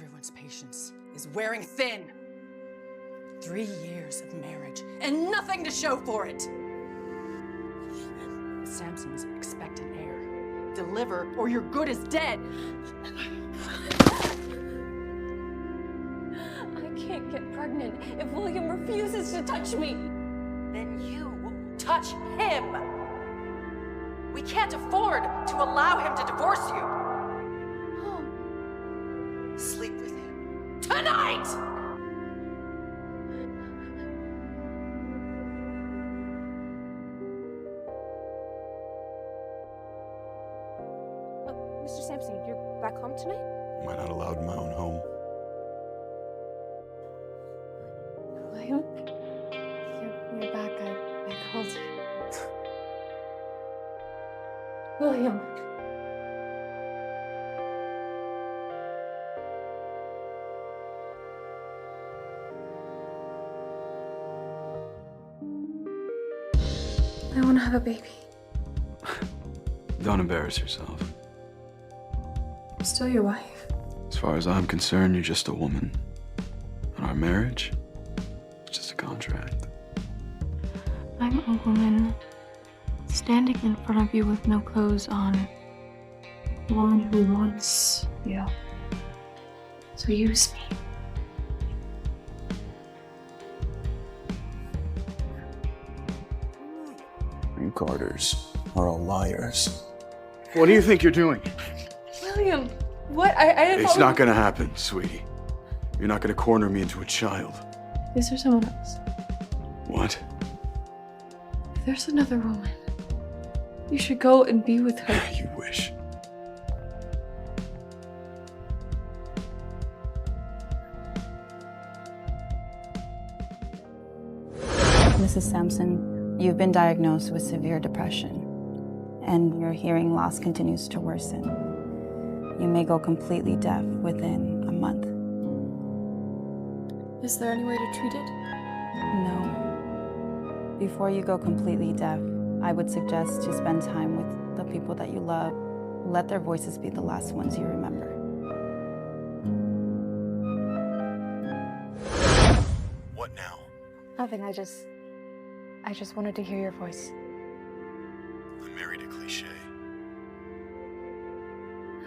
Everyone's patience is wearing thin. 3 years of marriage and nothing to show for it. Sampson's expectant heir. Deliver or you're good as dead. I can't get pregnant if William refuses to touch me. Then you will touch him. We can't afford to allow him to divorce you. Sleep with him tonight! Mr. Sampson, you're back home tonight? Am I not allowed in my own home? William? You're back. I called you. William. I want to have a baby. Don't embarrass yourself. I'm still your wife. As far as I'm concerned, you're just a woman. And our marriage, it's just a contract. I'm a woman standing in front of you with no clothes on. A woman who wants you. So use me. You Carters are all liars. What do you think you're doing? William, what? I didn't It's not gonna happen, sweetie. You're not gonna corner me into a child. Is there someone else? What? If there's another woman, you should go and be with her. You wish. Mrs. Sampson, you've been diagnosed with severe depression, and your hearing loss continues to worsen. You may go completely deaf within a month. Is there any way to treat it? No. Before you go completely deaf, I would suggest to spend time with the people that you love. Let their voices be the last ones you remember. What now? Nothing, I just wanted to hear your voice. I'm married a cliche.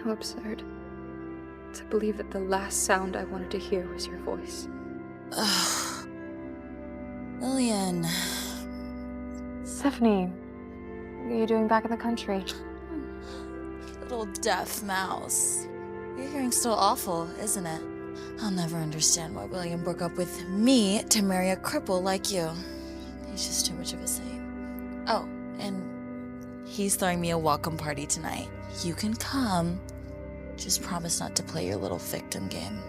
How absurd. To believe that the last sound I wanted to hear was your voice. Ugh. Lilian. Stephanie, what are you doing back in the country? Little deaf mouse. Your hearing's still awful, isn't it? I'll never understand why William broke up with me to marry a cripple like you. He's just too much of a saint. Oh, and he's throwing me a welcome party tonight. You can come. Just promise not to play your little victim game.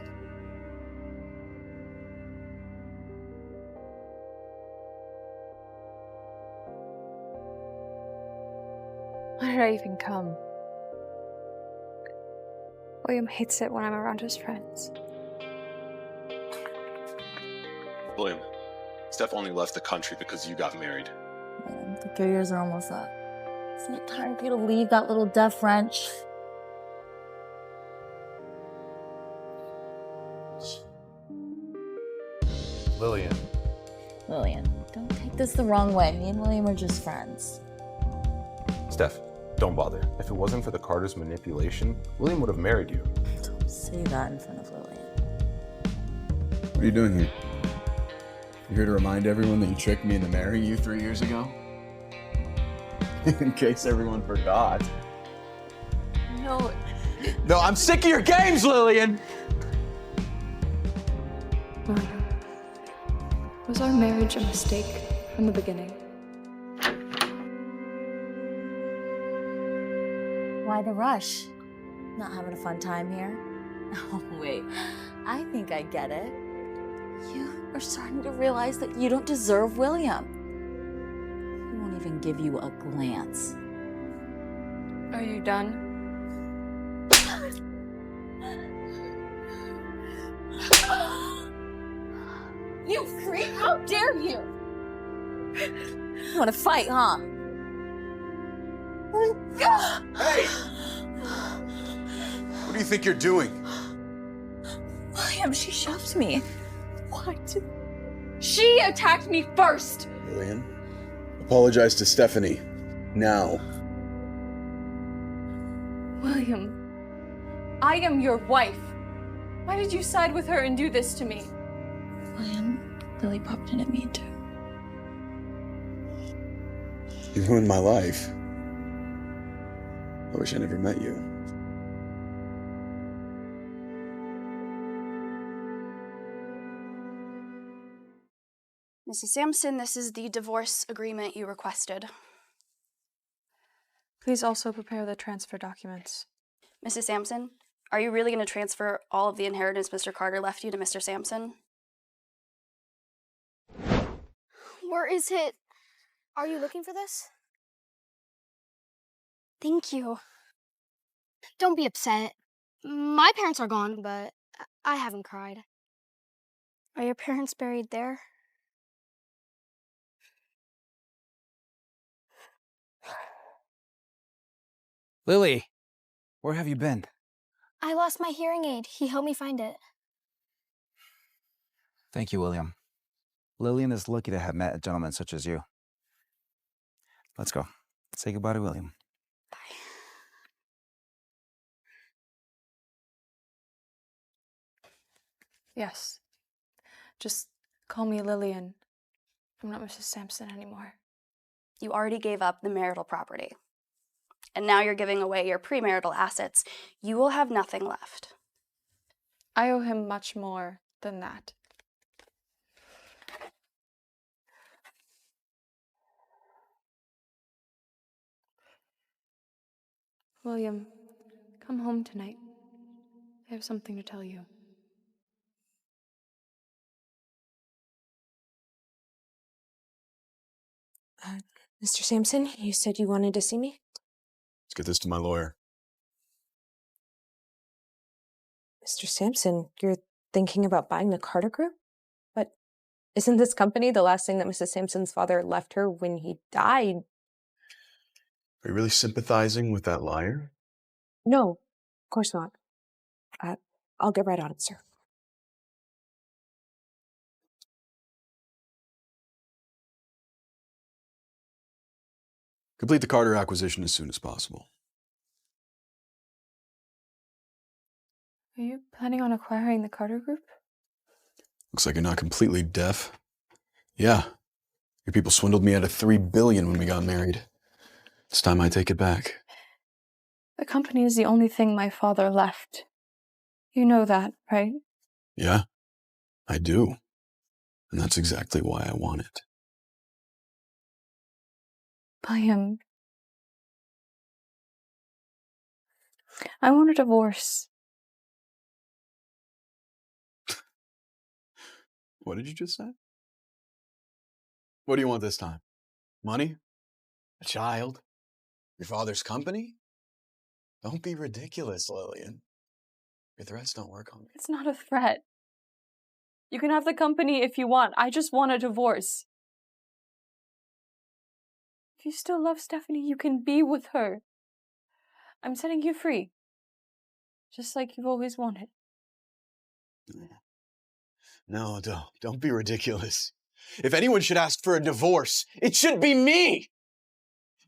Why did I even come? William hates it when I'm around his friends. William, Steph only left the country because you got married. The 3 years are almost up. Isn't it time for you to leave that little deaf wrench? Lilian. Lilian, don't take this the wrong way. Me and William are just friends. Steph, don't bother. If it wasn't for the Carters' manipulation, William would have married you. Don't say that in front of Lilian. What are you doing here? You here to remind everyone that you tricked me into marrying you 3 years ago? In case everyone forgot. No. No, I'm sick of your games, Lilian! William, was our marriage a mistake from the beginning? Why the rush? Not having a fun time here? Oh, wait. I think I get it. You are starting to realize that you don't deserve William. He won't even give you a glance. Are you done? You freak! How dare you! You want to fight, huh? Hey! What do you think you're doing? William, she shoved me. What? She attacked me first! Lilian, apologize to Stephanie. Now. William, I am your wife. Why did you side with her and do this to me? William, Lily popped in at me too. You ruined my life. I wish I never met you. Mrs. Sampson, this is the divorce agreement you requested. Please also prepare the transfer documents. Mrs. Sampson, are you really going to transfer all of the inheritance Mr. Carter left you to Mr. Sampson? Where is it? Are you looking for this? Thank you. Don't be upset. My parents are gone, but I haven't cried. Are your parents buried there? Lily, where have you been? I lost my hearing aid. He helped me find it. Thank you, William. Lillian is lucky to have met a gentleman such as you. Let's go. Say goodbye to William. Yes. Just call me Lilian. I'm not Mrs. Sampson anymore. You already gave up the marital property. And now you're giving away your premarital assets. You will have nothing left. I owe him much more than that. William, come home tonight. I have something to tell you. Mr. Sampson, you said you wanted to see me? Let's get this to my lawyer. Mr. Sampson, you're thinking about buying the Carter Group? But isn't this company the last thing that Mrs. Sampson's father left her when he died? Are you really sympathizing with that liar? No, of course not. I'll get right on it, sir. Complete the Carter acquisition as soon as possible. Are you planning on acquiring the Carter Group? Looks like you're not completely deaf. Yeah. Your people swindled me out of $3 billion when we got married. It's time I take it back. The company is the only thing my father left. You know that, right? Yeah, I do. And that's exactly why I want it. William, I want a divorce. What did you just say? What do you want this time? Money? A child? Your father's company? Don't be ridiculous, Lilian. Your threats don't work on me. It's not a threat. You can have the company if you want. I just want a divorce. If you still love Stephanie, you can be with her. I'm setting you free. Just like you've always wanted. No, don't be ridiculous. If anyone should ask for a divorce, it should be me!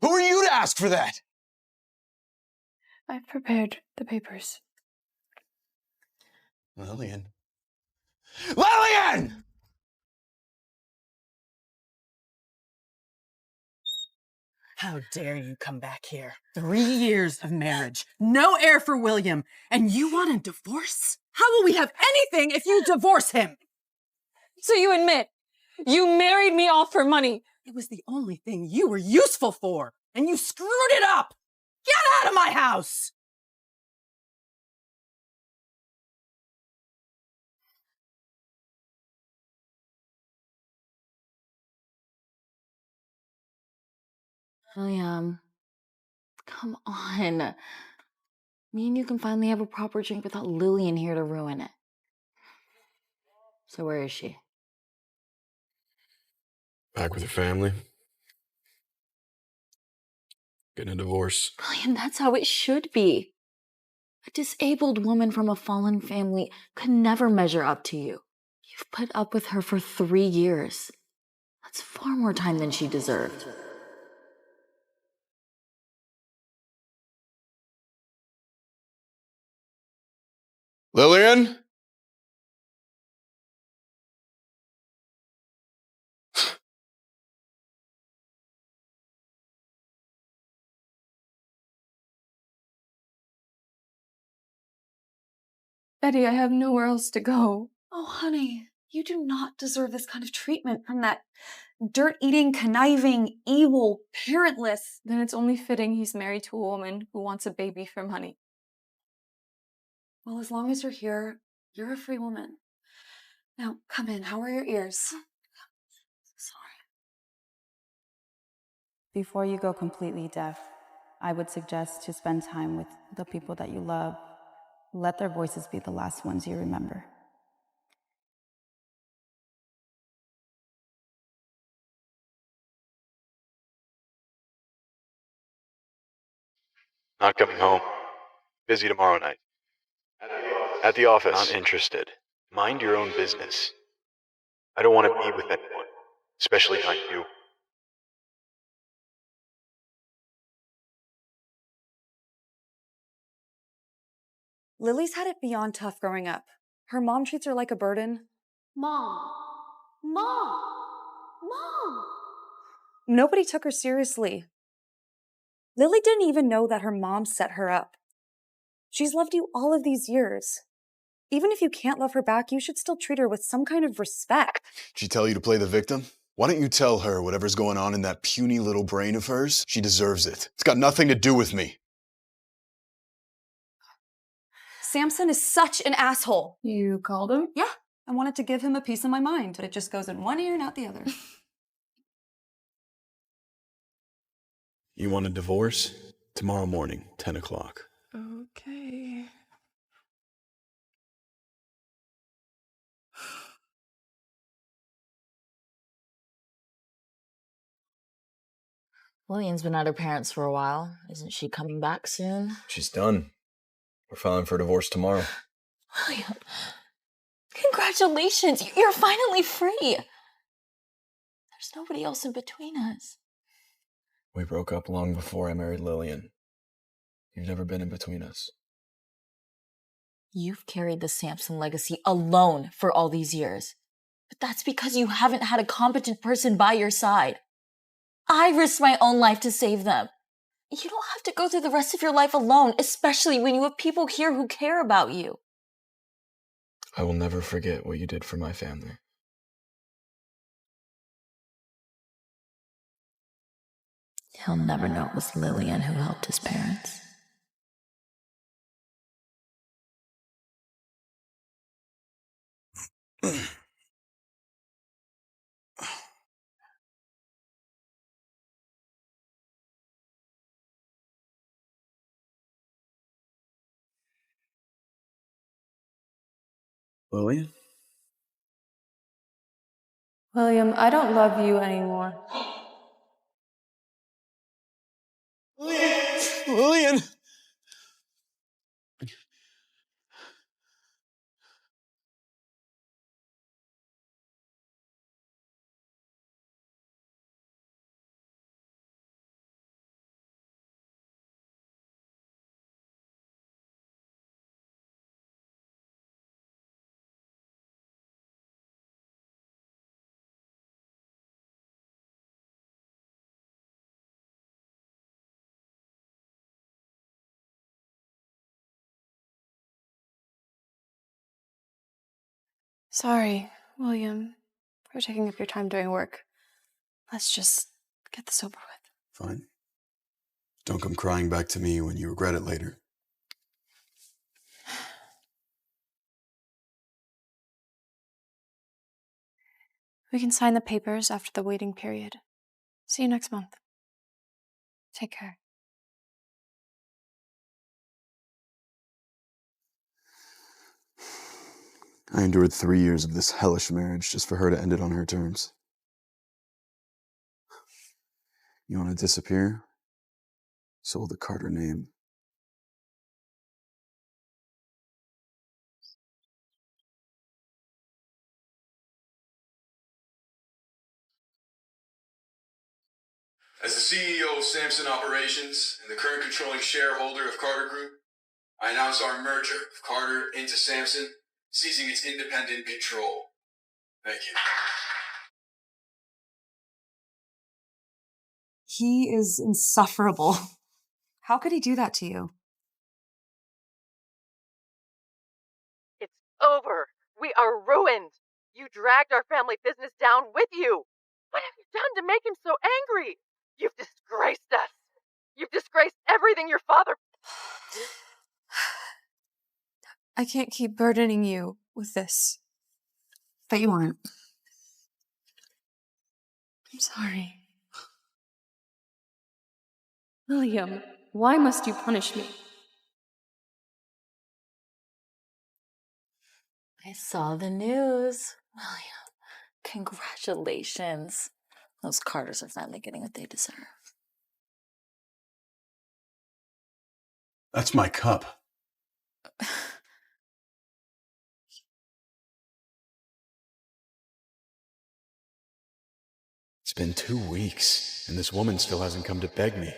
Who are you to ask for that? I've prepared the papers. Lilian. Lilian! How dare you come back here? 3 years of marriage, no heir for William, and you want a divorce? How will we have anything if you divorce him? So you admit, you married me off for money. It was the only thing you were useful for, and you screwed it up! Get out of my house! William, come on. Me and you can finally have a proper drink without Lillian here to ruin it. So where is she? Back with her family. Getting a divorce. William, that's how it should be. A disabled woman from a fallen family could never measure up to you. You've put up with her for 3 years. That's far more time than she deserved. Lilian? Betty, I have nowhere else to go. Oh, honey, you do not deserve this kind of treatment from that dirt-eating, conniving, evil, parentless. Then it's only fitting he's married to a woman who wants a baby from honey. Well, as long as you're here, you're a free woman. Now, come in. How are your ears? Sorry. Before you go completely deaf, I would suggest to spend time with the people that you love. Let their voices be the last ones you remember. Not coming home. Busy tomorrow night. At the office. Not interested. Mind your own business. I don't want to be with anyone, especially not you. Lily's had it beyond tough growing up. Her mom treats her like a burden. Mom! Mom! Mom! Nobody took her seriously. Lily didn't even know that her mom set her up. She's loved you all of these years. Even if you can't love her back, you should still treat her with some kind of respect. Did she tell you to play the victim? Why don't you tell her whatever's going on in that puny little brain of hers? She deserves it. It's got nothing to do with me. Sampson is such an asshole. You called him? Yeah, I wanted to give him a piece of my mind, but it just goes in one ear and out the other. You want a divorce? Tomorrow morning, 10 o'clock. Okay. Lillian's been at her parents' for a while. Isn't she coming back soon? She's done. We're filing for divorce tomorrow. William, congratulations! You're finally free! There's nobody else in between us. We broke up long before I married Lilian. You've never been in between us. You've carried the Sampson legacy alone for all these years. But that's because you haven't had a competent person by your side. I risked my own life to save them. You don't have to go through the rest of your life alone, especially when you have people here who care about you. I will never forget what you did for my family. He'll never know it was Lilian who helped his parents. Lilian? William, I don't love you anymore. Lilian! Sorry, William, for taking up your time doing work. Let's just get this over with. Fine. Don't come crying back to me when you regret it later. We can sign the papers after the waiting period. See you next month. Take care. I endured 3 years of this hellish marriage just for her to end it on her terms. You want to disappear? So will the Carter name. As the CEO of Sampson Operations and the current controlling shareholder of Carter Group, I announce our merger of Carter into Sampson, seizing its independent control. Thank you. He is insufferable. How could he do that to you? It's over. We are ruined. You dragged our family business down with you. What have you done to make him so angry? You've disgraced us. You've disgraced everything your father... I can't keep burdening you with this. Bet you aren't. I'm sorry. William, why must you punish me? I saw the news. William, congratulations. Those Carters are finally getting what they deserve. That's my cup. It's been 2 weeks, and this woman still hasn't come to beg me.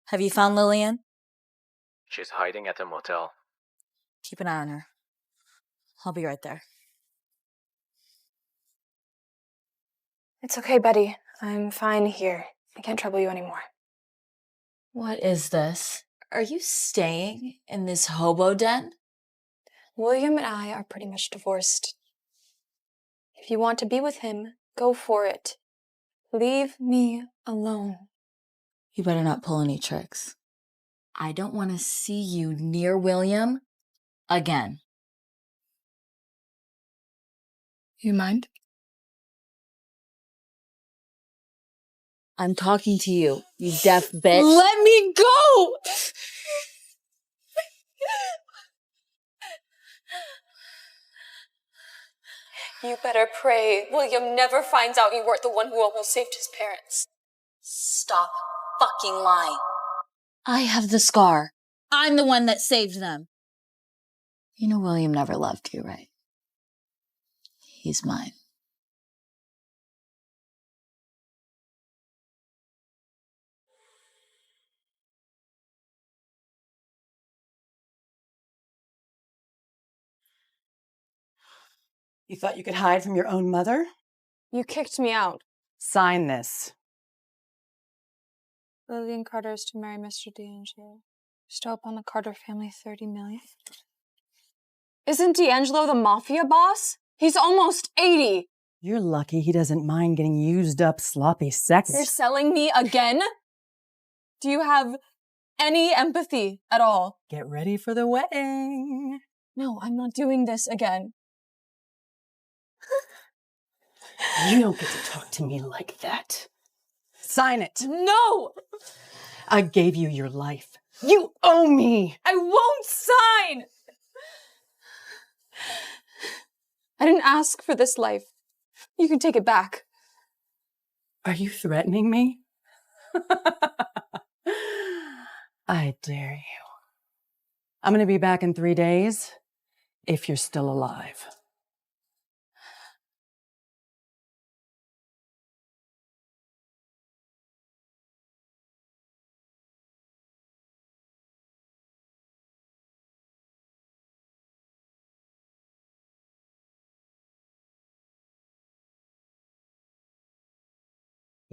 Have you found Lilian? She's hiding at the motel. Keep an eye on her. I'll be right there. It's okay, Betty. I'm fine here. I can't trouble you anymore. What is this? Are you staying in this hobo den? William and I are pretty much divorced. If you want to be with him, go for it. Leave me alone. You better not pull any tricks. I don't want to see you near William again. You mind? I'm talking to you, you deaf bitch. Let me go! You better pray William never finds out you weren't the one who almost saved his parents. Stop fucking lying. I have the scar. I'm the one that saved them. You know William never loved you, right? He's mine. You thought you could hide from your own mother? You kicked me out. Sign this. Lilian Carter is to marry Mr. D'Angelo. Still up on the Carter family $30 million. Isn't D'Angelo the mafia boss? He's almost 80. You're lucky he doesn't mind getting used up sloppy sex. You're selling me again? Do you have any empathy at all? Get ready for the wedding. No, I'm not doing this again. You don't get to talk to me like that. Sign it. No! I gave you your life. You owe me. I won't sign! I didn't ask for this life. You can take it back. Are you threatening me? I dare you. I'm going to be back in 3 days if you're still alive.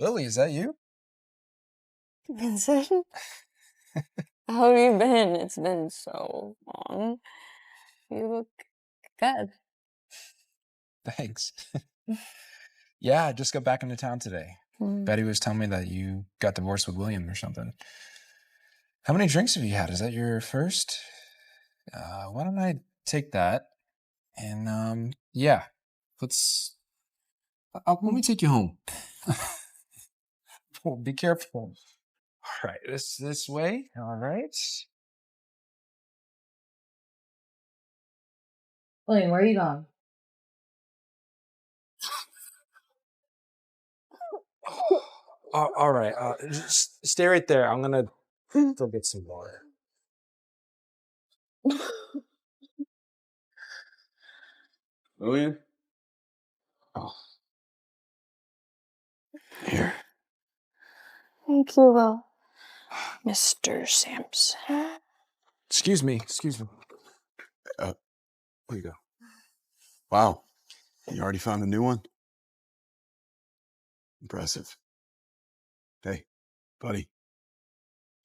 Lily, is that you? Vincent? How have you been? It's been so long. You look good. Thanks. Yeah, I just got back into town today. Betty was telling me that you got divorced with William or something. How many drinks have you had? Is that your first? Why don't I take that? And, yeah, let me take you home. Oh, be careful. All right, this way. All right. William, where are you going? All right. Just stay right there. I'm gonna go get some water. Lilian? Oh. Here. Thank you, Will. Mr. Sampson. Excuse me. Here you go. Wow. You already found a new one? Impressive. Hey, buddy.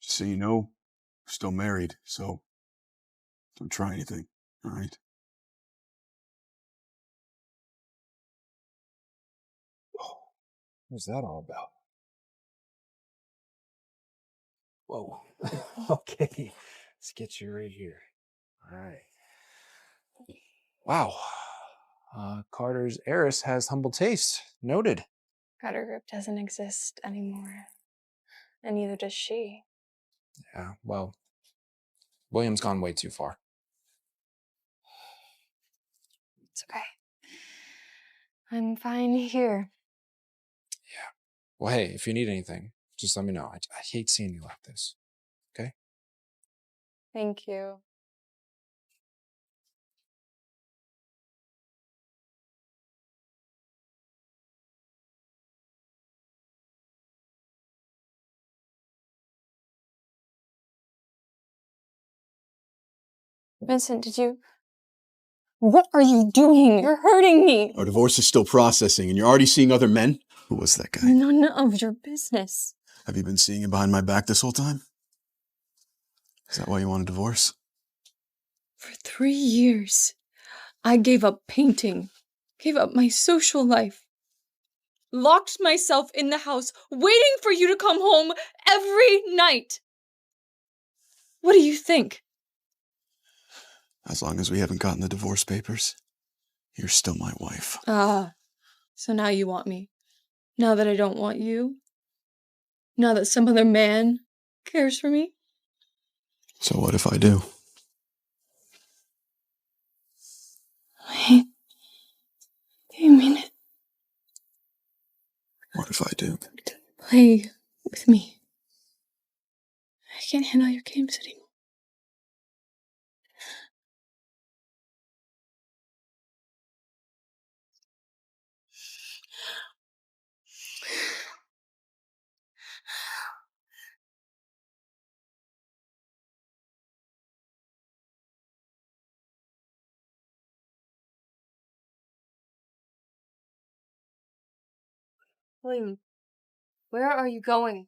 Just so you know, I'm still married, so don't try anything, all right? What's that all about? Whoa. Okay. Let's get you right here. All right. Wow. Carter's heiress has humble taste. Noted. Carter Group doesn't exist anymore. And neither does she. Yeah, well, William's gone way too far. It's okay. I'm fine here. Well, hey, if you need anything, just let me know. I hate seeing you like this. Okay? Thank you. Vincent, what are you doing? You're hurting me. Our divorce is still processing, and you're already seeing other men? Who was that guy? None of your business. Have you been seeing him behind my back this whole time? Is that why you want a divorce? For 3 years, I gave up painting, gave up my social life, locked myself in the house, waiting for you to come home every night. What do you think? As long as we haven't gotten the divorce papers, you're still my wife. Ah, so now you want me. Now that I don't want you. Now that some other man cares for me. So what if I do? Wait. Do you mean it? What if I do? Play with me. I can't handle your games anymore. William, where are you going?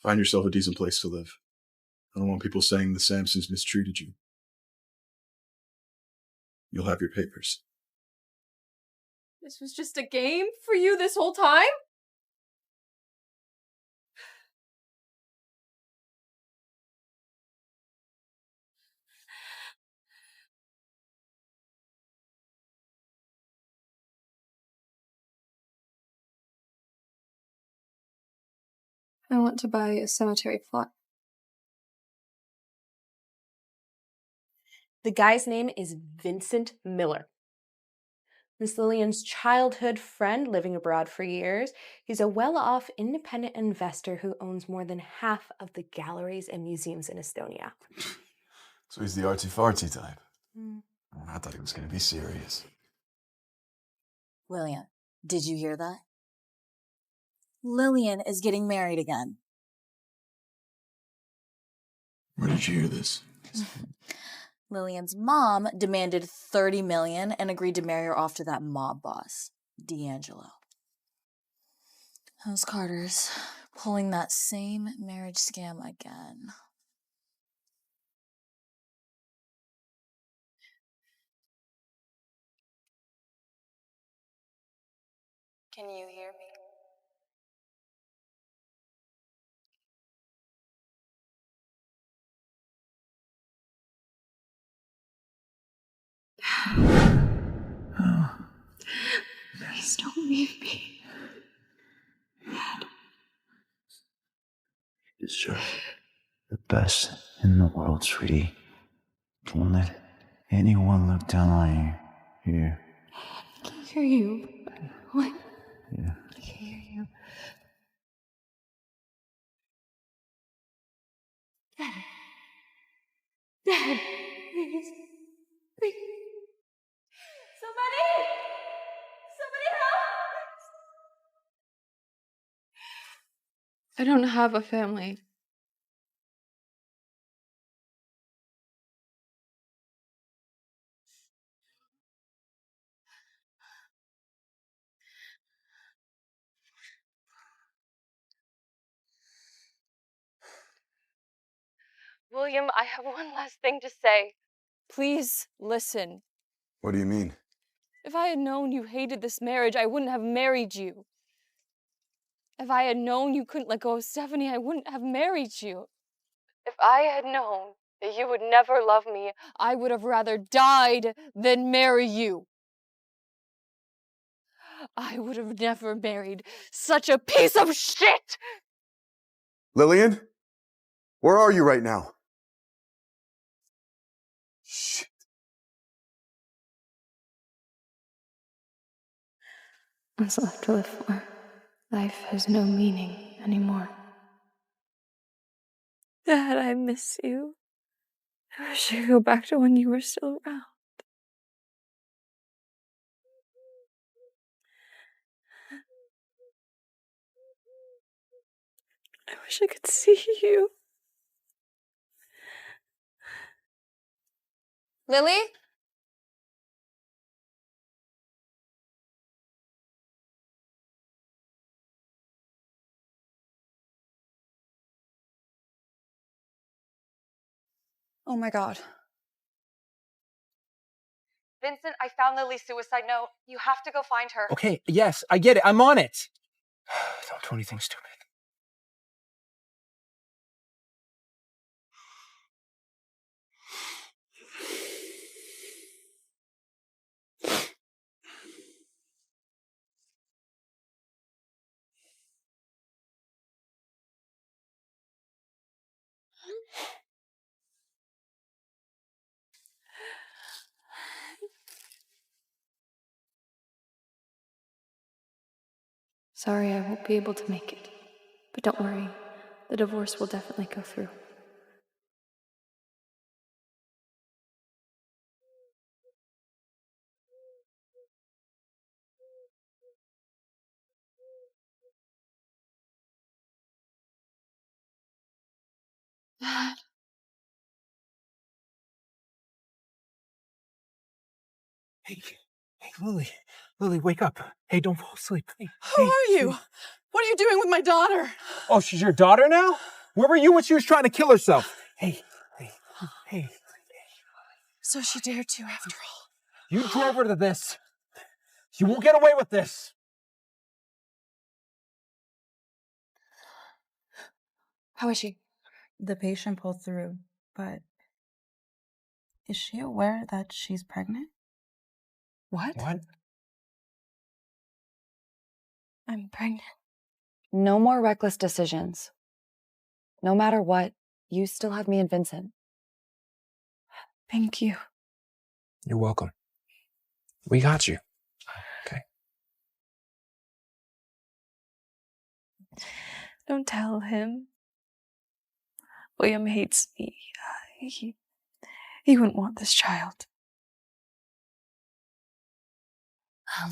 Find yourself a decent place to live. I don't want people saying the Sampsons mistreated you. You'll have your papers. This was just a game for you this whole time? I want to buy a cemetery plot. The guy's name is Vincent Miller. Miss Lillian's childhood friend living abroad for years. He's a well-off independent investor who owns more than half of the galleries and museums in Estonia. So he's the artsy-fartsy type. I thought he was going to be serious. William, did you hear that? Lilian is getting married again. Where did you hear this? Lilian's mom demanded $30 million and agreed to marry her off to that mob boss, D'Angelo. Those Carters pulling that same marriage scam again. Can you hear me? Please don't leave me. Dad. You deserve the best in the world, sweetie. Don't let anyone look down on you. Here. I can hear you. What? Yeah. I can hear you. Dad. Dad, please. Please. Somebody I don't have a family. William, I have one last thing to say. Please listen. What do you mean? If I had known you hated this marriage, I wouldn't have married you. If I had known you couldn't let go of Stephanie, I wouldn't have married you. If I had known that you would never love me, I would have rather died than marry you. I would have never married such a piece of shit! Lilian? Where are you right now? Shit. What's left to live for? Life has no meaning anymore. Dad, I miss you. I wish I could go back to when you were still around. I wish I could see you. Lily? Oh my god. Vincent, I found Lily's suicide note. You have to go find her. Okay, yes, I get it. I'm on it. Don't do anything stupid. Sorry, I won't be able to make it. But don't worry, the divorce will definitely go through. Dad. Hey, Lily. Lily, wake up. Hey, don't fall asleep. Hey, Who are you? What are you doing with my daughter? Oh, she's your daughter now? Where were you when she was trying to kill herself? Hey. So she dared to after all. You drove her to this. You won't get away with this. How is she? The patient pulled through, but is she aware that she's pregnant? What? I'm pregnant. No more reckless decisions. No matter what, you still have me and Vincent. Thank you. You're welcome. We got you. Okay. Don't tell him. William hates me. He wouldn't want this child.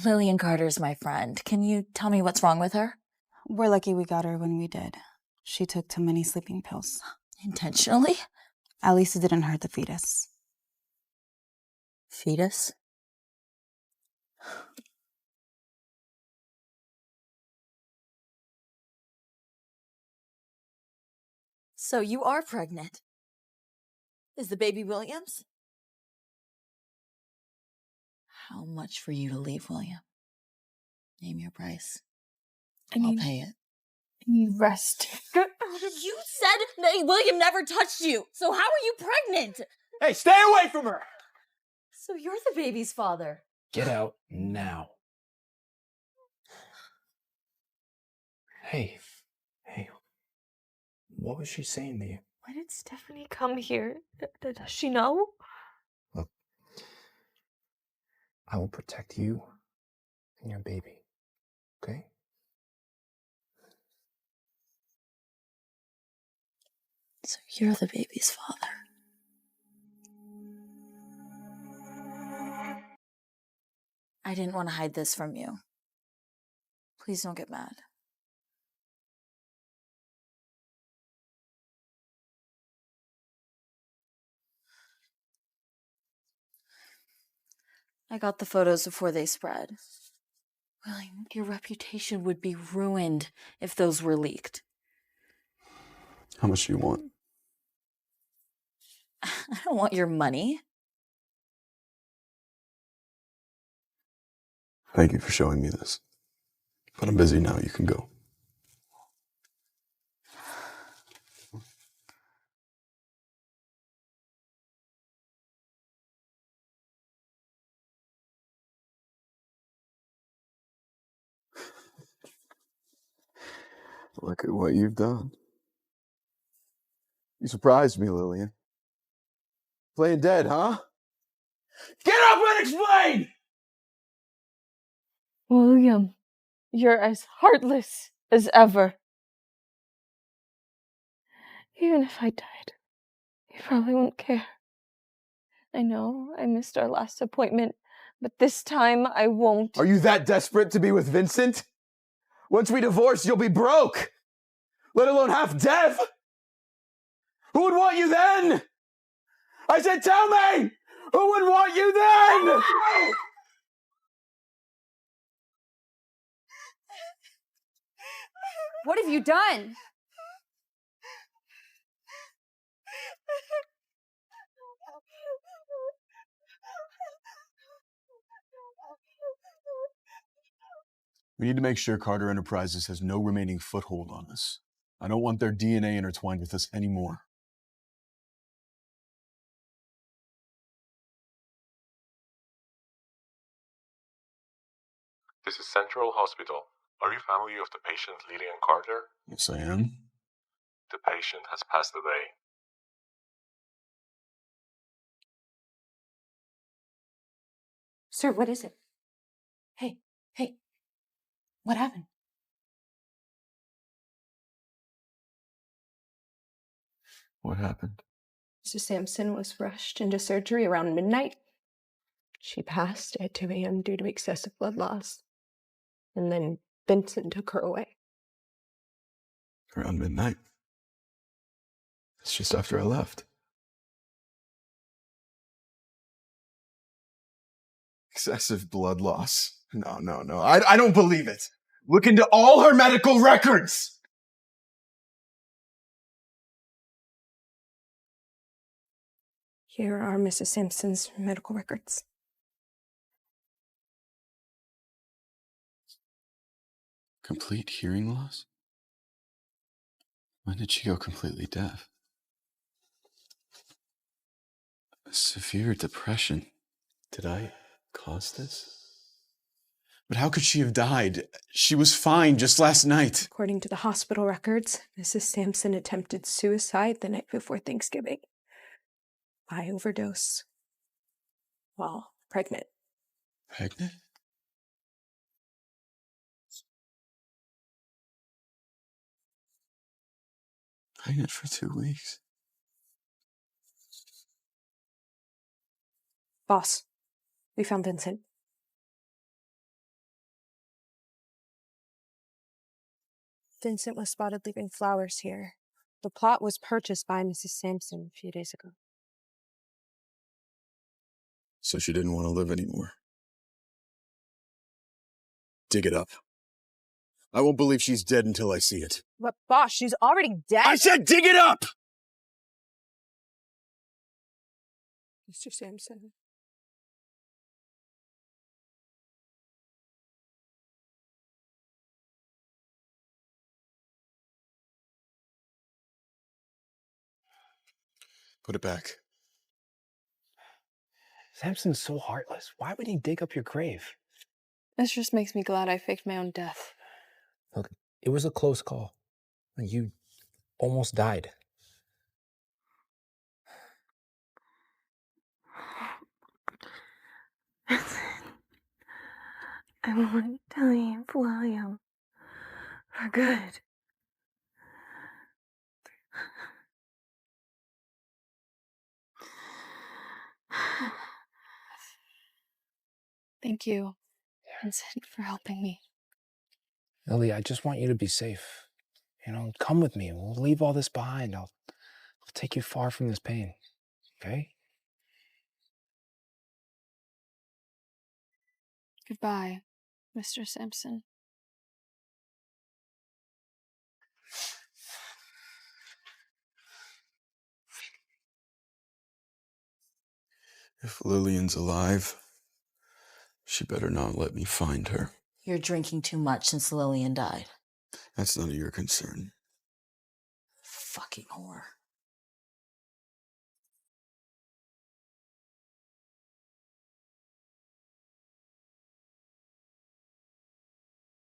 Lilian Carter's my friend. Can you tell me what's wrong with her? We're lucky we got her when we did. She took too many sleeping pills. Intentionally? At least it didn't hurt the fetus. Fetus? So you are pregnant. Is the baby William's? How much for you to leave, William? Name your price. I'll pay it. Rest. You said that William never touched you, so how are you pregnant? Hey, stay away from her! So you're the baby's father. Get out now. Hey. What was she saying to you? Why did Stephanie come here? Does she know? Look, I will protect you and your baby, okay? So you're the baby's father. I didn't want to hide this from you. Please don't get mad. I got the photos before they spread. William, your reputation would be ruined if those were leaked. How much do you want? I don't want your money. Thank you for showing me this. But I'm busy now. You can go. Look at what you've done. You surprised me, Lilian. Playing dead, huh? Get up and explain! William, you're as heartless as ever. Even if I died, you probably wouldn't care. I know I missed our last appointment, but this time I won't. Are you that desperate to be with Vincent? Once we divorce, you'll be broke, let alone half deaf. Who would want you then? I said, tell me! Who would want you then? What have you done? We need to make sure Carter Enterprises has no remaining foothold on us. I don't want their DNA intertwined with us anymore. This is Central Hospital. Are you family of the patient Lilian Carter? Yes, I am. The patient has passed away. Sir, what is it? Hey, what happened? What happened? Mrs. Sampson was rushed into surgery around midnight. She passed at 2 a.m. due to excessive blood loss. And then Vincent took her away. Around midnight. It's just after I left. Excessive blood loss. No. I don't believe it. Look into all her medical records! Here are Mrs. Sampson's medical records. Complete hearing loss? When did she go completely deaf? Severe depression. Did I cause this? But how could she have died? She was fine just last night. According to the hospital records, Mrs. Sampson attempted suicide the night before Thanksgiving by overdose while pregnant. Pregnant? Pregnant for 2 weeks. Boss, we found Vincent. Vincent was spotted leaving flowers here. The plot was purchased by Mrs. Sampson a few days ago. So she didn't want to live anymore. Dig it up. I won't believe she's dead until I see it. But boss, she's already dead. I said dig it up! Mr. Sampson. Put it back. Sampson's so heartless. Why would he dig up your grave? This just makes me glad I faked my own death. Look, it was a close call. You almost died. I want to leave William for good. Thank you, Vincent, for helping me. Lily, I just want you to be safe. Come with me. We'll leave all this behind. I'll take you far from this pain. Okay? Goodbye, Mr. Sampson. If Lilian's alive, she better not let me find her. You're drinking too much since Lilian died. That's none of your concern. Fucking whore.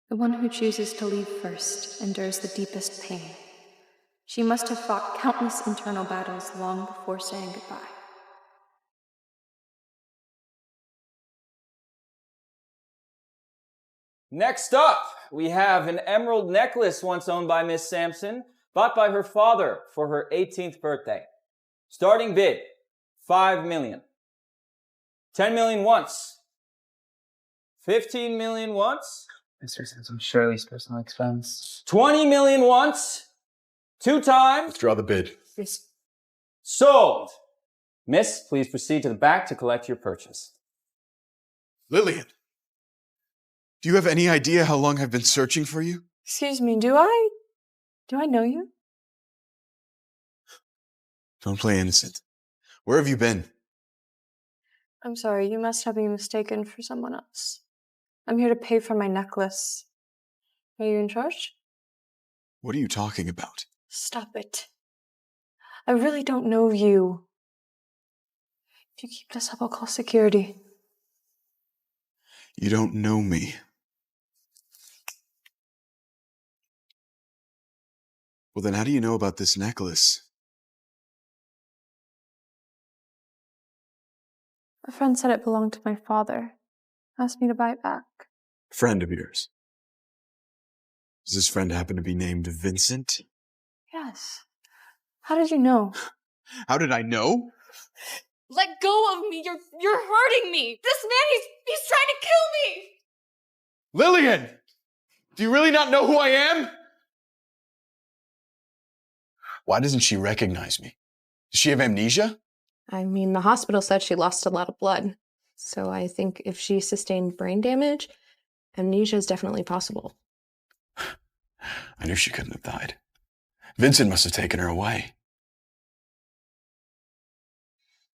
The one who chooses to leave first endures the deepest pain. She must have fought countless internal battles long before saying goodbye. Next up, we have an emerald necklace once owned by Miss Sampson, bought by her father for her 18th birthday. Starting bid, $5 million. 10 million once. 15 million once. Mr. Sampson, Shirley's personal expense. 20 million once. 2 times. Withdraw the bid. Sold. Miss, please proceed to the back to collect your purchase. Lilian, do you have any idea how long I've been searching for you? Excuse me, do I know you? Don't play innocent. Where have you been? I'm sorry, you must have me mistaken for someone else. I'm here to pay for my necklace. Are you in charge? What are you talking about? Stop it. I really don't know you. If you keep this up, I'll call security. You don't know me. Well, then how do you know about this necklace? A friend said it belonged to my father. Asked me to buy it back. Friend of yours. Does this friend happen to be named Vincent? Yes. How did you know? How did I know? Let go of me! You're hurting me! This man, he's trying to kill me! Lilian! Do you really not know who I am? Why doesn't she recognize me? Does she have amnesia? I mean, the hospital said she lost a lot of blood. So I think if she sustained brain damage, amnesia is definitely possible. I knew she couldn't have died. Vincent must have taken her away.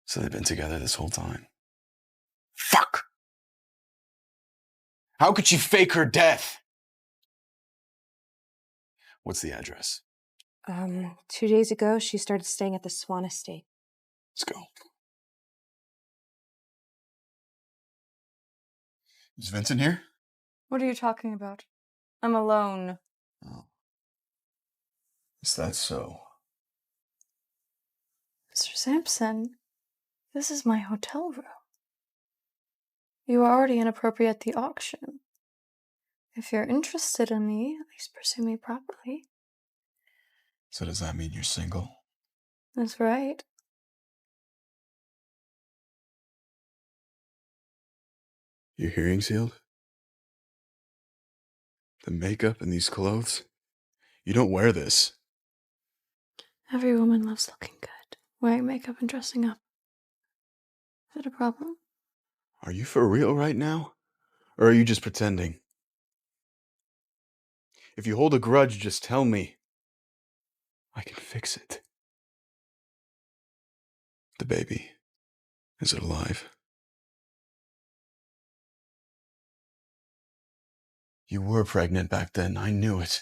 So they've been together this whole time. Fuck! How could she fake her death? What's the address? 2 days ago, she started staying at the Swan Estate. Let's go. Is Vincent here? What are you talking about? I'm alone. Oh. Is that so? Mr. Sampson, this is my hotel room. You were already inappropriate at the auction. If you're interested in me, at least pursue me properly. So does that mean you're single? That's right. Your hearing sealed? The makeup and these clothes? You don't wear this. Every woman loves looking good, wearing makeup and dressing up. Is it a problem? Are you for real right now? Or are you just pretending? If you hold a grudge, just tell me. I can fix it. The baby, is it alive? You were pregnant back then, I knew it.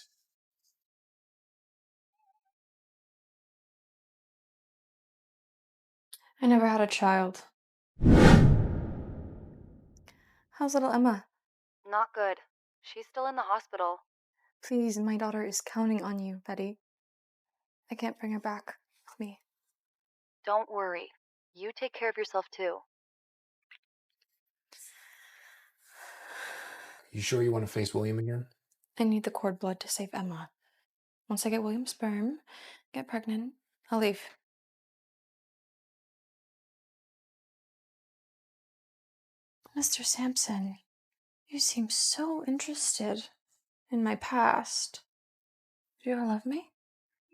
I never had a child. How's little Emma? Not good. She's still in the hospital. Please, my daughter is counting on you, Betty. I can't bring her back with me. Don't worry. You take care of yourself too. You sure you want to face William again? I need the cord blood to save Emma. Once I get William's sperm, get pregnant, I'll leave. Mr. Sampson, you seem so interested in my past. Do you ever love me?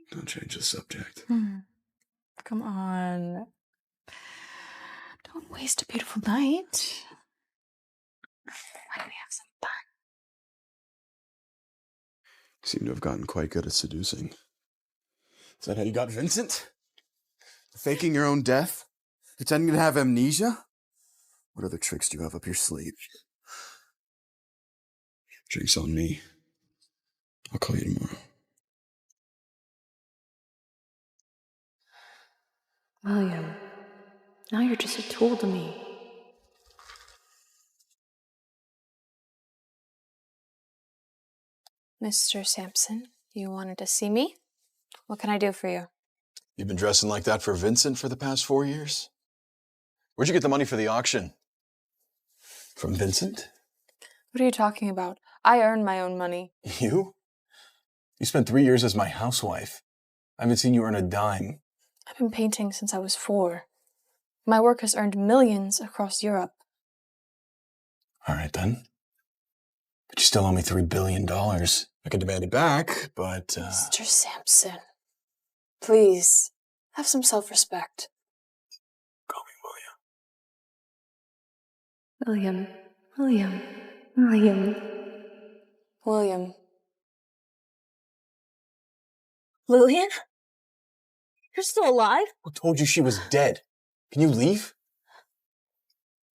Don't change the subject. Come on. Don't waste a beautiful night. Why don't we have some fun? You seem to have gotten quite good at seducing. Is that how you got Vincent? Faking your own death? Pretending to have amnesia? What other tricks do you have up your sleeve? Drinks on me. I'll call you tomorrow. William, now you're just a tool to me. Mr. Sampson, you wanted to see me? What can I do for you? You've been dressing like that for Vincent for the past 4 years? Where'd you get the money for the auction? From Vincent? What are you talking about? I earn my own money. You? You spent 3 years as my housewife. I haven't seen you earn a dime. I've been painting since I was 4. My work has earned millions across Europe. All right, then. But you still owe me $3 billion. I could demand it back, but, Mr. Sampson, please, have some self-respect. Call me William, William, William. William. Lilian? You're still alive? Who told you she was dead? Can you leave?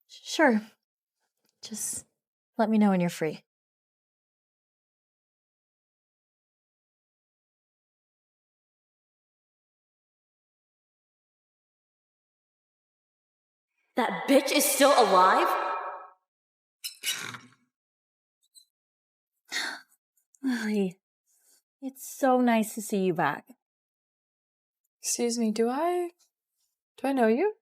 Sure. Just let me know when you're free. That bitch is still alive? Lily, it's so nice to see you back. Excuse me, do I know you?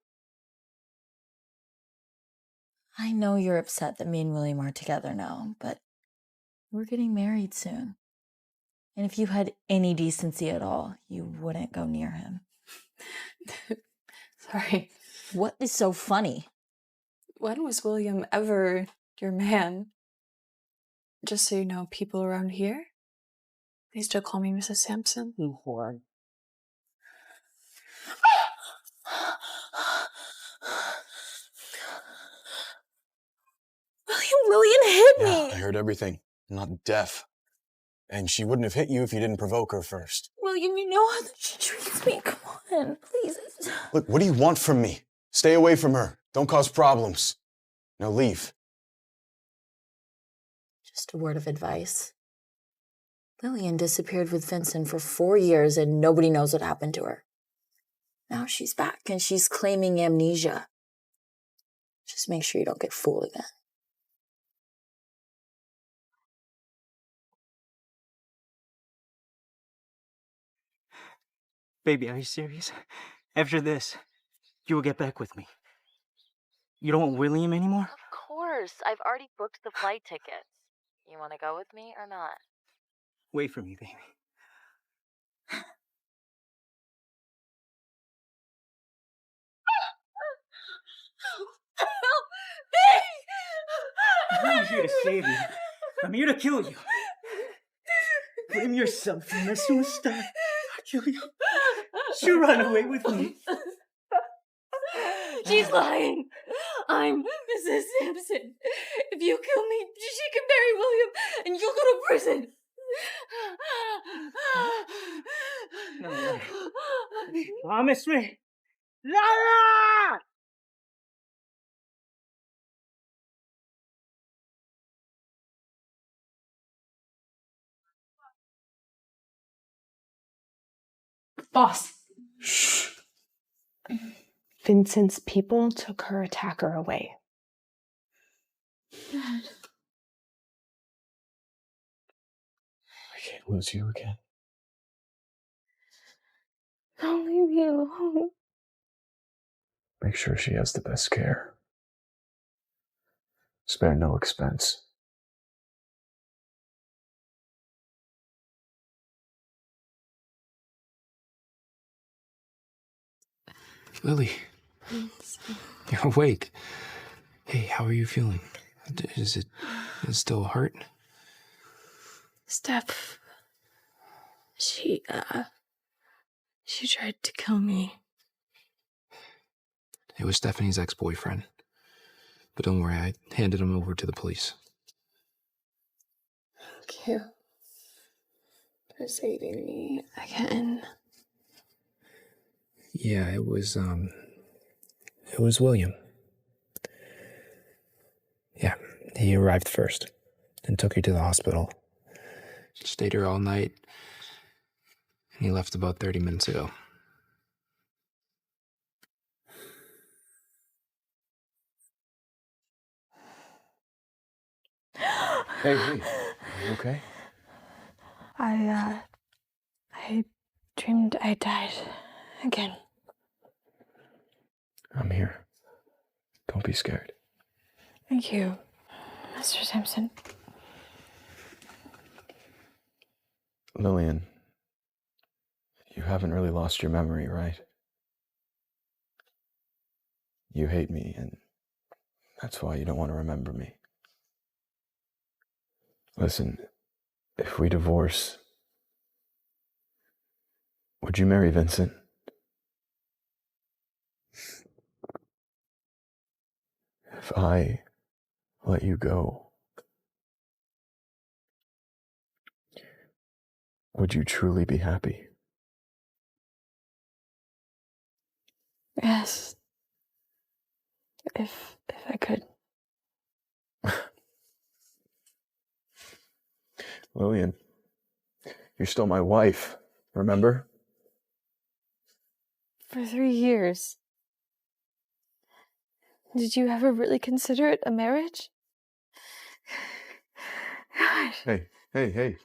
I know you're upset that me and William are together now, but we're getting married soon. And if you had any decency at all, you wouldn't go near him. Sorry. What is so funny? When was William ever your man? Just so you know, people around here, they still call me Mrs. Sampson. You whore. Lilian hit me! I heard everything. I'm not deaf. And she wouldn't have hit you if you didn't provoke her first. William, you know how she treats me. Come on, please. Look, what do you want from me? Stay away from her. Don't cause problems. Now leave. Just a word of advice. Lilian disappeared with Vincent for 4 years and nobody knows what happened to her. Now she's back and she's claiming amnesia. Just make sure you don't get fooled again. Baby, are you serious? After this, you will get back with me. You don't want William anymore? Of course. I've already booked the flight tickets. You want to go with me or not? Wait for me, baby. Help me! I'm not here to save you. I'm here to kill you. Blame yourself for messing with Star. I'll kill you. You run away with me. She's lying. I'm Mrs. Sampson. If you kill me, she can marry William and you'll go to prison. No way. Promise me. Lara! Boss. Vincent's people took her attacker away. I can't lose you again. Don't leave me alone. Make sure she has the best care. Spare no expense. Lily, you're awake. Hey, how are you feeling? Is it still hurt? Steph, she tried to kill me. It was Stephanie's ex-boyfriend. But don't worry, I handed him over to the police. Thank you for saving me again. Yeah, it was William. Yeah, he arrived first and took her to the hospital. Stayed here all night, and he left about 30 minutes ago. Hey, you okay? I dreamed I died again. I'm here. Don't be scared. Thank you, Mr. Sampson. Lilian, you haven't really lost your memory, right? You hate me, and that's why you don't want to remember me. Listen, if we divorce, would you marry Vincent? If I let you go, would you truly be happy? Yes. If I could. Lilian, you're still my wife, remember? For 3 years. Did you ever really consider it a marriage? God. Hey. Hey,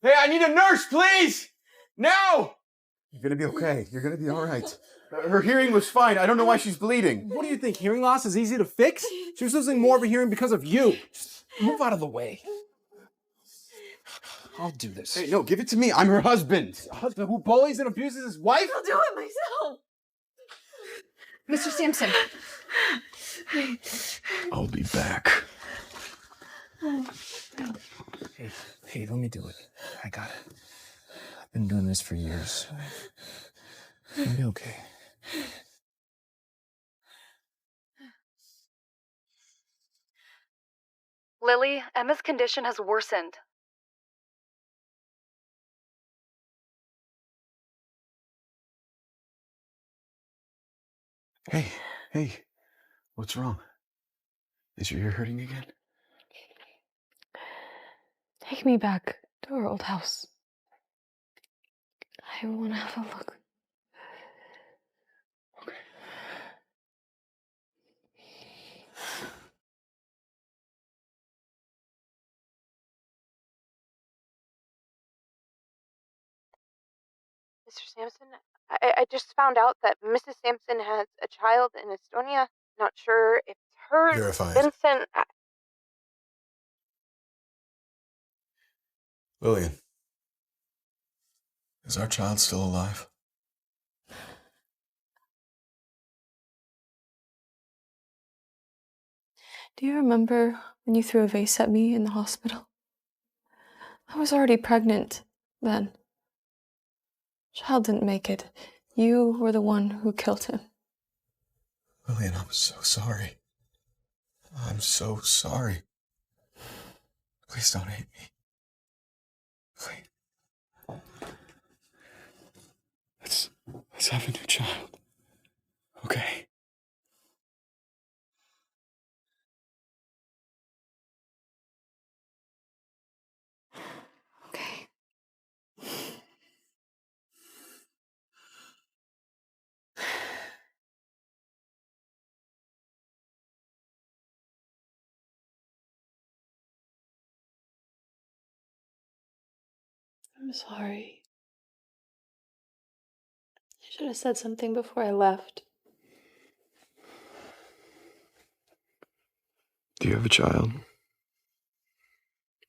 I need a nurse, please! Now! You're gonna be okay. You're gonna be all right. Her hearing was fine. I don't know why she's bleeding. What do you think? Hearing loss is easy to fix? She was losing more of her hearing because of you. Just move out of the way. I'll do this. Hey, no, give it to me. I'm her husband. A husband who bullies and abuses his wife? I'll do it myself. Mr. Sampson. I'll be back. Hey, let me do it. I got it. I've been doing this for years. I'll be okay. Lily, Emma's condition has worsened. Hey. What's wrong? Is your ear hurting again? Take me back to our old house. I want to have a look. Okay. Mr. Sampson, I just found out that Mrs. Sampson has a child in Estonia. Not sure if it's hers. Verified. Vincent. Lilian, is our child still alive? Do you remember when you threw a vase at me in the hospital? I was already pregnant then. Child didn't make it. You were the one who killed him. Lilian, I'm so sorry. I'm so sorry. Please don't hate me. Please. Let's have a new child. Okay? Okay. I'm sorry. I should have said something before I left. Do you have a child?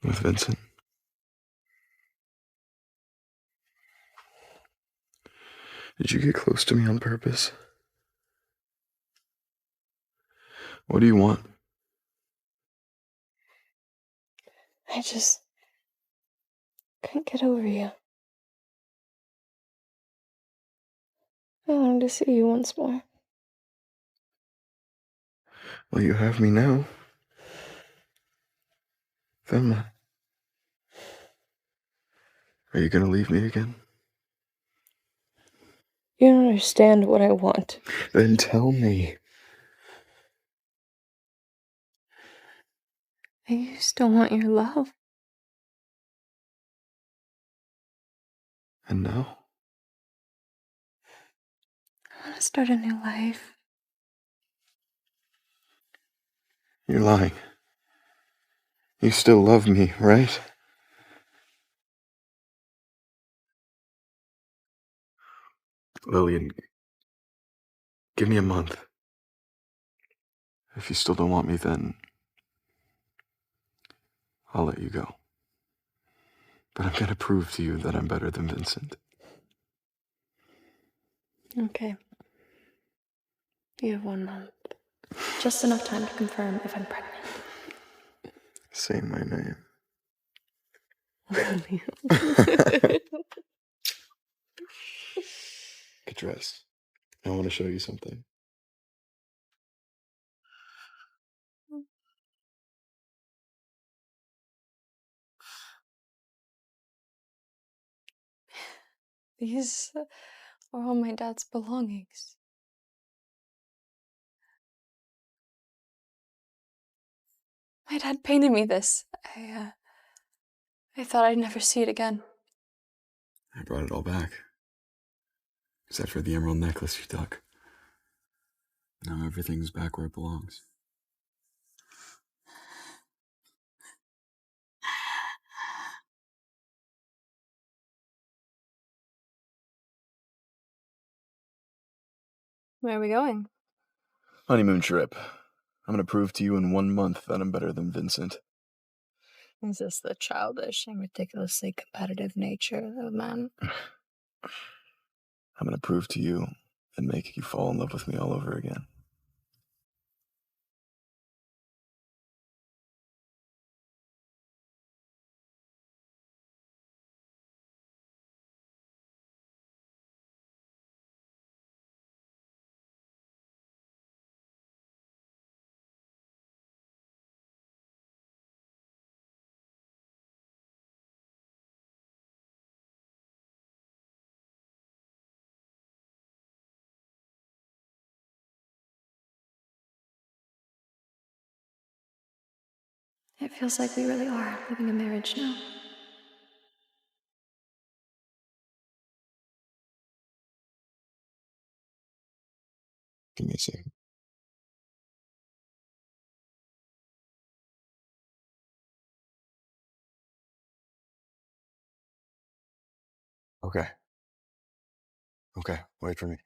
With Vincent? Did you get close to me on purpose? What do you want? I just couldn't get over you. I wanted to see you once more. Well, you have me now. Thelma, are you gonna leave me again? You don't understand what I want. Then tell me. I used to want your love. And now? I want to start a new life. You're lying. You still love me, right? Lilian, give me a month. If you still don't want me, then I'll let you go. But I'm gonna prove to you that I'm better than Vincent. Okay. You have 1 month. Just enough time to confirm if I'm pregnant. Say my name. Get dressed. I want to show you something. These are all my dad's belongings. My dad painted me this. I thought I'd never see it again. I brought it all back. Except for the emerald necklace you took. Now everything's back where it belongs. Where are we going? Honeymoon trip. I'm gonna prove to you in 1 month that I'm better than Vincent. Is this the childish and ridiculously competitive nature of man? I'm gonna prove to you and make you fall in love with me all over again. It feels like we really are living a marriage now. Give me a second. Okay. Okay, wait for me.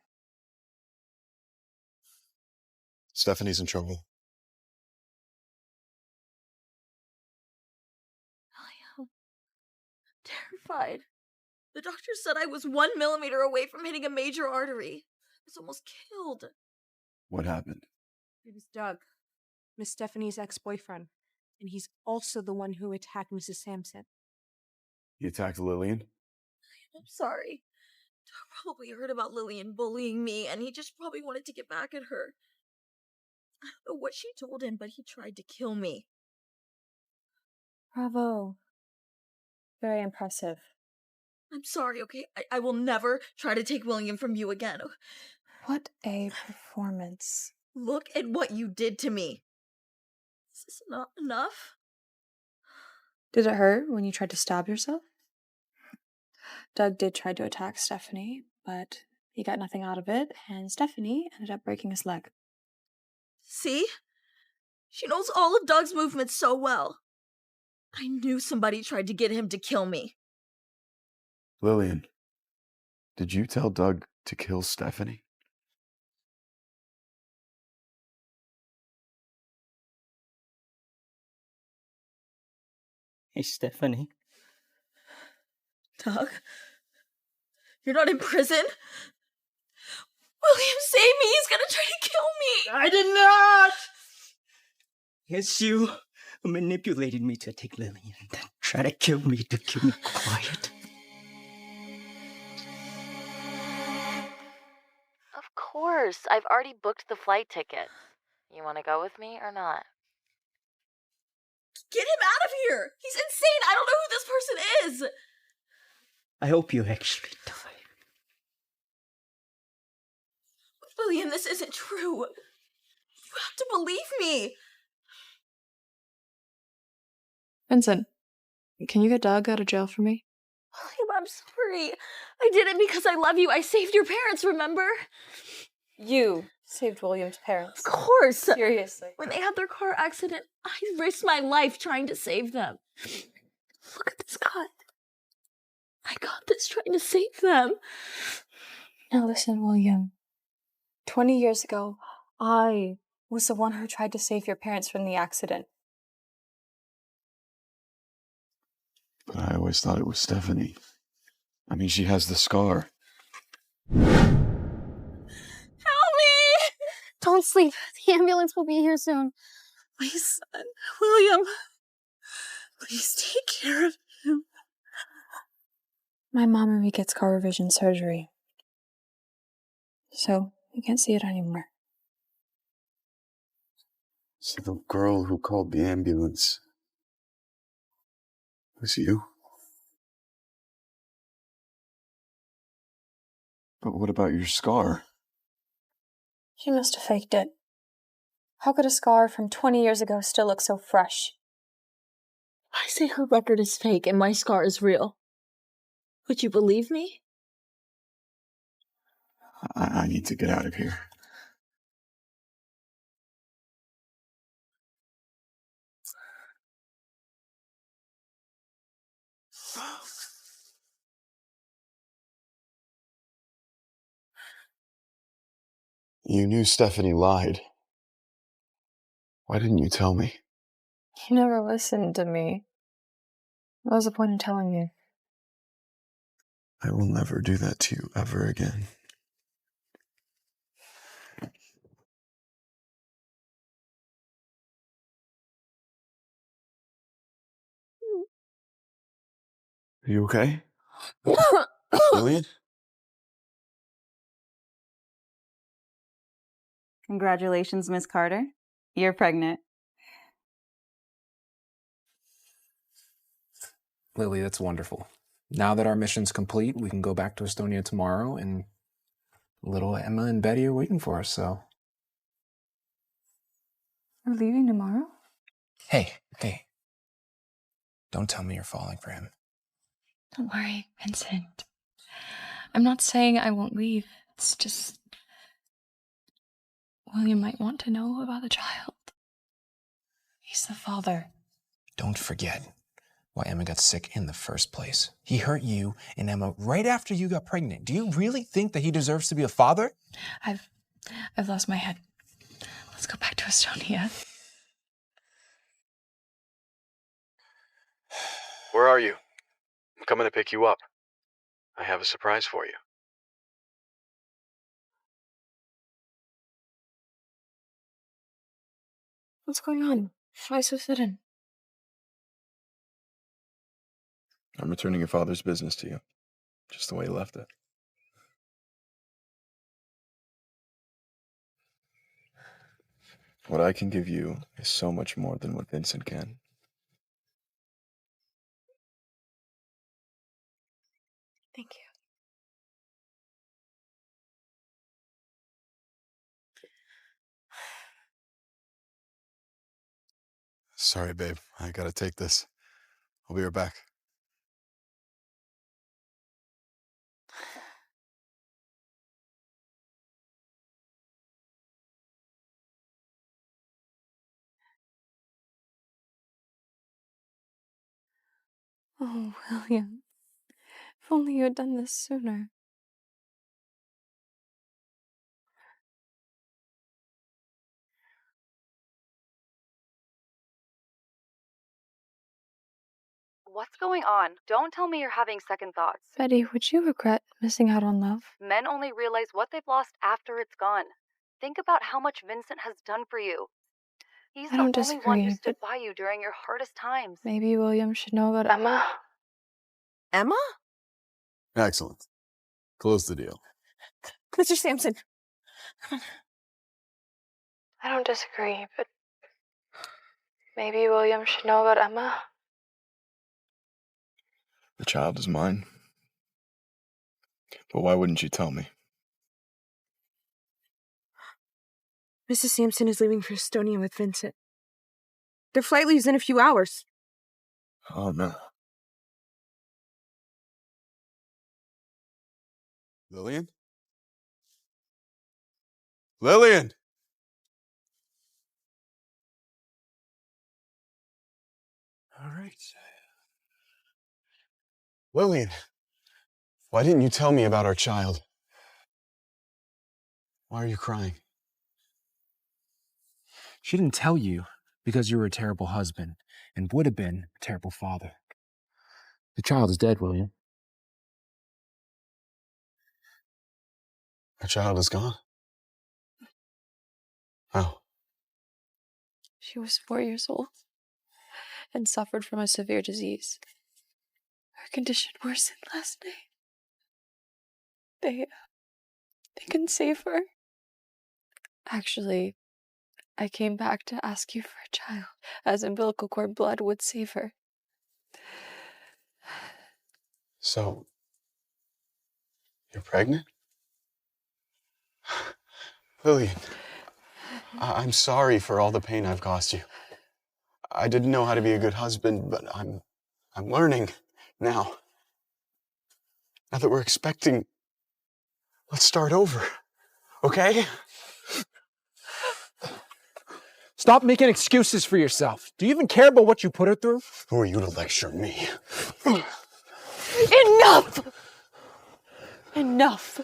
Stephanie's in trouble. I am terrified. The doctor said I was 1 millimeter away from hitting a major artery. I was almost killed. What happened? It was Doug, Miss Stephanie's ex-boyfriend, and he's also the one who attacked Mrs. Sampson. He attacked Lilian? I'm sorry. Doug probably heard about Lilian bullying me, and he just probably wanted to get back at her. I don't know what she told him, but he tried to kill me. Bravo. Very impressive. I'm sorry, okay? I will never try to take William from you again. What a performance. Look at what you did to me. Is this not enough? Did it hurt when you tried to stab yourself? Doug did try to attack Stephanie, but he got nothing out of it, and Stephanie ended up breaking his leg. See? She knows all of Doug's movements so well. I knew somebody tried to get him to kill me. Lilian, did you tell Doug to kill Stephanie? Hey, Stephanie. Doug? You're not in prison? William, save me! He's gonna try to kill me! I did not! Yes, you manipulated me to take Lilian and then try to kill me to keep me quiet. Of course. I've already booked the flight tickets. You want to go with me or not? Get him out of here! He's insane! I don't know who this person is! I hope you actually die. William, this isn't true. You have to believe me. Vincent, can you get Doug out of jail for me? William, I'm sorry. I did it because I love you. I saved your parents, remember? You saved William's parents. Of course. Seriously. When they had their car accident, I risked my life trying to save them. Look at this cut. I got this trying to save them. Now listen, William. 20 years ago, I was the one who tried to save your parents from the accident. But I always thought it was Stephanie. I mean, she has the scar. Help me! Don't sleep. The ambulance will be here soon. Please, son. William. Please take care of him. My mom and me get scar revision surgery. So, you can't see it anymore. So the girl who called the ambulance was you? But what about your scar? She must have faked it. How could a scar from 20 years ago still look so fresh? I say her record is fake and my scar is real. Would you believe me? I need to get out of here. You knew Stephanie lied. Why didn't you tell me? You never listened to me. What was the point in telling you? I will never do that to you ever again. Are you okay? Lilian? Congratulations, Miss Carter. You're pregnant. Lily, that's wonderful. Now that our mission's complete, we can go back to Estonia tomorrow, and little Emma and Betty are waiting for us, so. We're leaving tomorrow? Hey. Don't tell me you're falling for him. Don't worry, Vincent. I'm not saying I won't leave. It's just William might want to know about the child. He's the father. Don't forget why Emma got sick in the first place. He hurt you and Emma right after you got pregnant. Do you really think that he deserves to be a father? I've lost my head. Let's go back to Estonia. Where are you? I'm coming to pick you up. I have a surprise for you. What's going on? Why so sudden? I'm returning your father's business to you, just the way he left it. What I can give you is so much more than what Vincent can. Thank you. Sorry, babe. I gotta take this. I'll be right back. Oh, William. If only you had done this sooner. What's going on? Don't tell me you're having second thoughts. Betty, would you regret missing out on love? Men only realize what they've lost after it's gone. Think about how much Vincent has done for you. He's I the don't only one who disagree, stood by you during your hardest times. Maybe William should know about Emma. Emma? Excellent. Close the deal. Mr. Sampson. I don't disagree, but maybe William should know about Emma. The child is mine. But why wouldn't you tell me? Mrs. Sampson is leaving for Estonia with Vincent. Their flight leaves in a few hours. Oh, no. Lilian? Lilian! All right. Lilian, why didn't you tell me about our child? Why are you crying? She didn't tell you because you were a terrible husband and would have been a terrible father. The child is dead, William. Our child is gone? How? She was 4 years old and suffered from a severe disease. Her condition worsened last night. They couldn't save her. Actually, I came back to ask you for a child, as umbilical cord blood would save her. So, you're pregnant? Lilian, I'm sorry for all the pain I've caused you. I didn't know how to be a good husband, but I'm learning now. Now that we're expecting, let's start over, okay? Stop making excuses for yourself. Do you even care about what you put her through? Who are you to lecture me? Enough! Enough!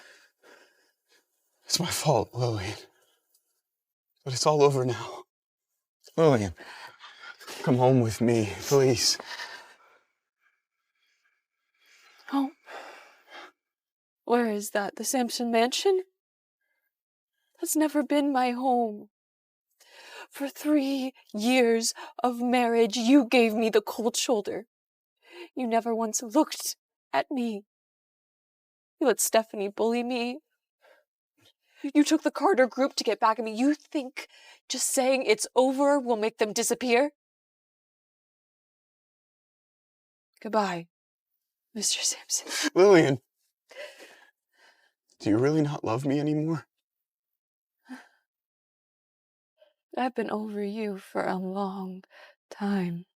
It's my fault, Lilian. But it's all over now. Lilian, come home with me, please. Home? Where is that? The Sampson mansion? That's never been my home. For 3 years of marriage, you gave me the cold shoulder. You never once looked at me. You let Stephanie bully me. You took the Carter group to get back at me. You think just saying it's over will make them disappear? Goodbye, Mr. Sampson. Lilian, do you really not love me anymore? I've been over you for a long time.